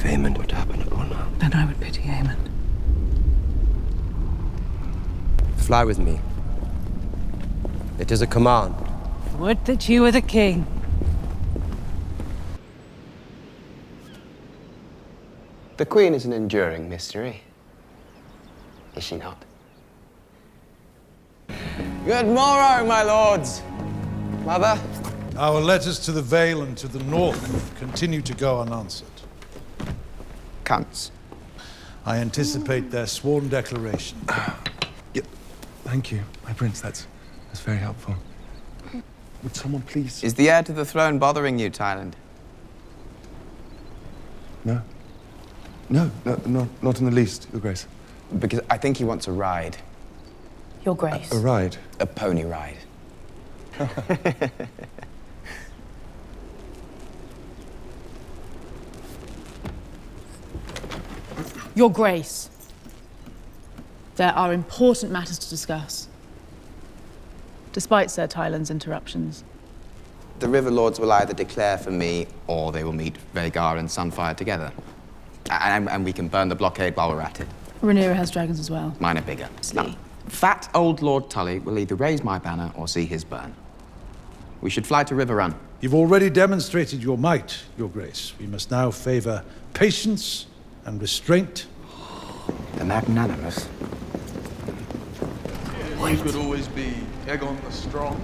if Aemon were to happen upon her? Then I would pity Aemon. Fly with me. It is a command. Would that you were the king. The Queen is an enduring mystery, is she not? Good morrow, my lords. Mother? Our letters to the Vale and to the north continue to go unanswered. Cunts. I anticipate their sworn declaration. Thank you, my prince. That's very helpful. Would someone please... Is the heir to the throne bothering you, Tyland? No. No, not in the least, Your Grace. Because I think he wants a ride. Your Grace. A ride? A pony ride. Your Grace. There are important matters to discuss. Despite Sir Tyland's interruptions. The River Lords will either declare for me, or they will meet Rhaegar and Sunfire together. And we can burn the blockade while we're at it. Rhaenyra has dragons as well. Mine are bigger. See. Fat old Lord Tully will either raise my banner or see his burn. We should fly to River Run. You've already demonstrated your might, Your Grace. We must now favor patience and restraint. The magnanimous. He could always be Aegon the Strong.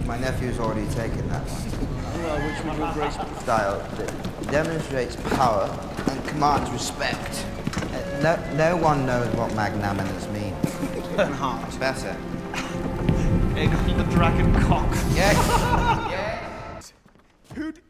My nephew's already taken that one. Which would your grace Style that demonstrates power and commands respect. No one knows what magnanimous means. Enhance. Better. Aegon the Dragon Cock. Yes. Yes.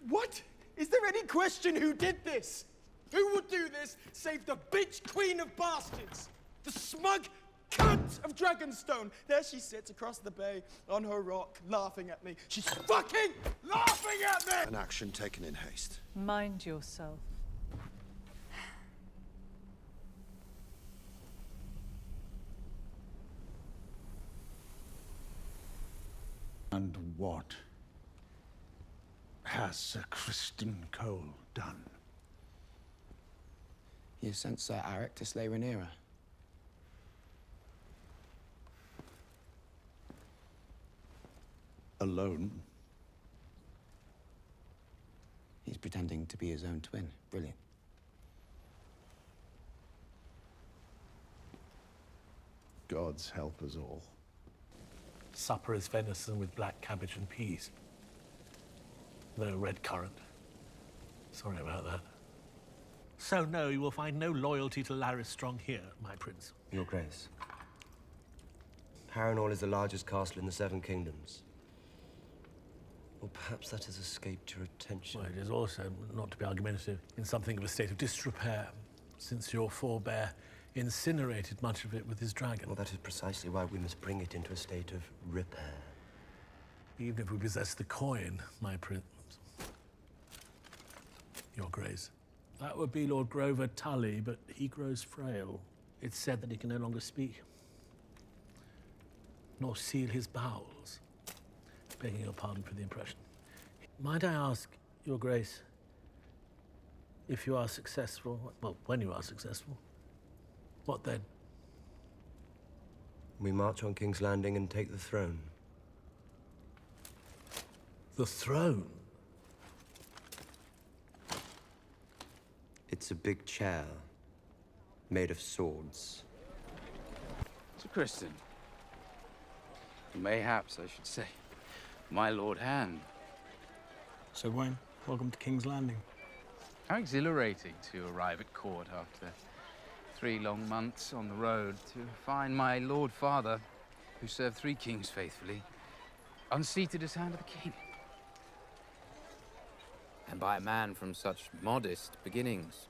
What? Is there any question who did this? Who would do this save the bitch queen of bastards? The smug cunt of Dragonstone. There she sits across the bay on her rock, laughing at me. She's fucking laughing at me! An action taken in haste. Mind yourself. And what has Sir Criston Cole done? He has sent Sir Aric to slay Rhaenyra. Alone? He's pretending to be his own twin. Brilliant. Gods help us all. Supper is venison with black cabbage and peas. No red currant. Sorry about that. So no, you will find no loyalty to Larys Strong here, my prince. Your Grace. Harrenhal is the largest castle in the Seven Kingdoms. Or perhaps that has escaped your attention. Well, it is also, not to be argumentative, in something of a state of disrepair, since your forebear incinerated much of it with his dragon. Well, that is precisely why we must bring it into a state of repair. Even if we possess the coin, my prince. Your Grace. That would be Lord Grover Tully, but he grows frail. It's said that he can no longer speak, nor seal his bowels. Begging your pardon for the impression. Might I ask, Your Grace, if you are successful, well, when you are successful, what then? We march on King's Landing and take the throne. The throne? It's a big chair, made of swords. Sir Criston. Mayhaps, I should say. My Lord Hand. Sir Wayne, welcome to King's Landing. How exhilarating to arrive at court after 3 long months on the road to find my Lord Father, who served 3 kings faithfully, unseated as Hand of the King. And by a man from such modest beginnings.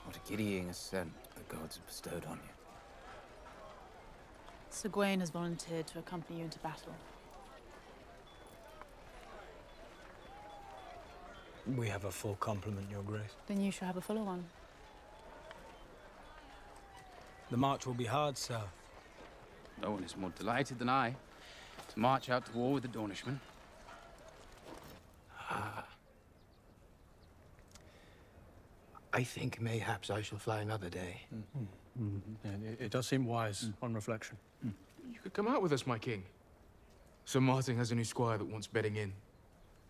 What a giddying ascent the gods have bestowed on you. Sir Gawain has volunteered to accompany you into battle. We have a full complement, Your Grace. Then you shall have a fuller one. The march will be hard, sir. No one is more delighted than I to march out to war with the Dornishmen. I think mayhaps I shall fly another day. Yeah, it does seem wise on reflection. You could come out with us, my king. Sir Martin has a new squire that wants bedding in.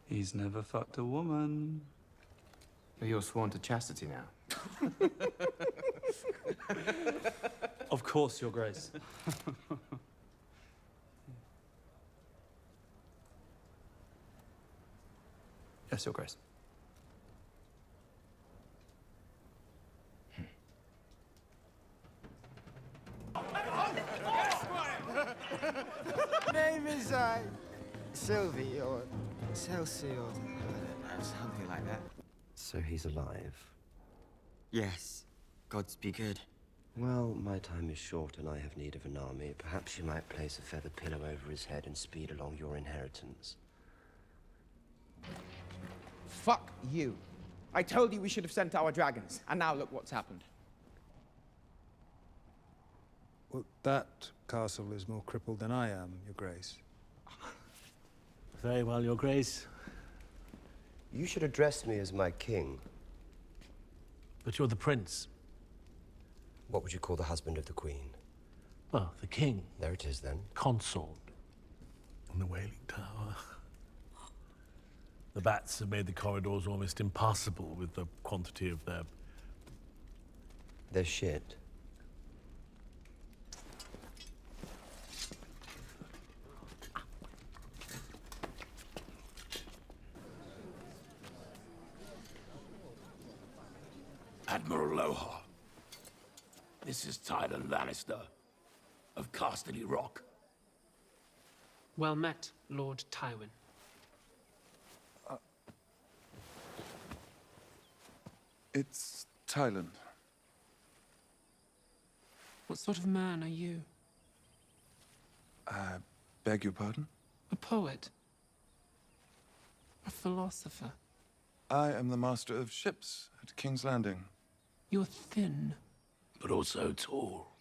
He's never fucked a woman. You're sworn to chastity now. Of course, Your Grace. Yes, Your Grace. Name is, Sylvie or Chelsea or I don't know, something like that. So he's alive. Yes. Gods be good. Well, my time is short and I have need of an army. Perhaps you might place a feather pillow over his head and speed along your inheritance. Fuck you. I told you we should have sent our dragons, and now look what's happened. Well, that castle is more crippled than I am, Your Grace. Very well, Your Grace. You should address me as my king. But you're the prince. What would you call the husband of the queen? Well, the king. There it is, then. Consort. In the Wailing Tower. The bats have made the corridors almost impassable with the quantity of their... They're shit. Admiral Aloha. This is Tyler Lannister of Casterly Rock. Well met, Lord Tywin. It's Thailand. What sort of man are you? I beg your pardon? A poet? A philosopher? I am the master of ships at King's Landing. You're thin. But also tall.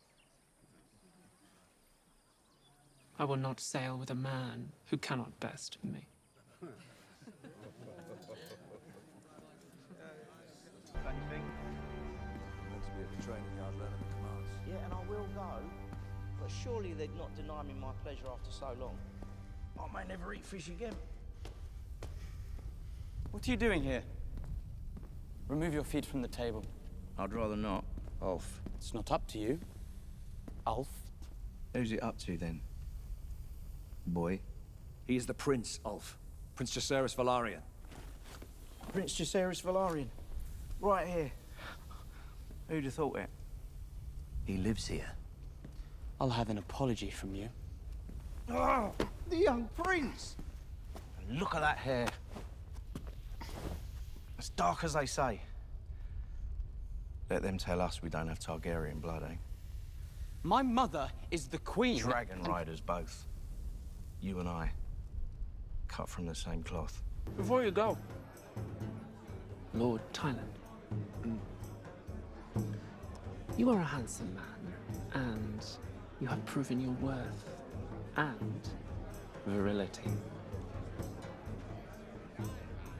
I will not sail with a man who cannot best me. Meant to be at the training yard learning the commands. Yeah, and I will go. But surely they'd not deny me my pleasure after so long. I may never eat fish again. What are you doing here? Remove your feet from the table. I'd rather not. Ulf. It's not up to you. Ulf. Who's it up to, then? Boy? He is the Prince, Ulf. Prince Jacaerys Velaryon. Prince Jacaerys Velaryon. Right here. Who'd have thought it? He lives here. I'll have an apology from you. Oh, the young prince! And look at that hair. As dark as they say. Let them tell us we don't have Targaryen blood, eh? My mother is the queen. Dragon riders both. You and I. Cut from the same cloth. Before you go, Lord Tyland. You are a handsome man, and you have proven your worth and virility.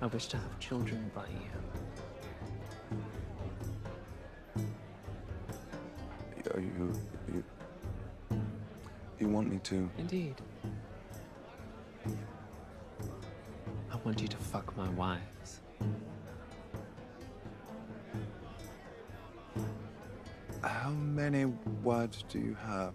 I wish to have children by you. You want me to? Indeed. I want you to fuck my wives. How many wives do you have?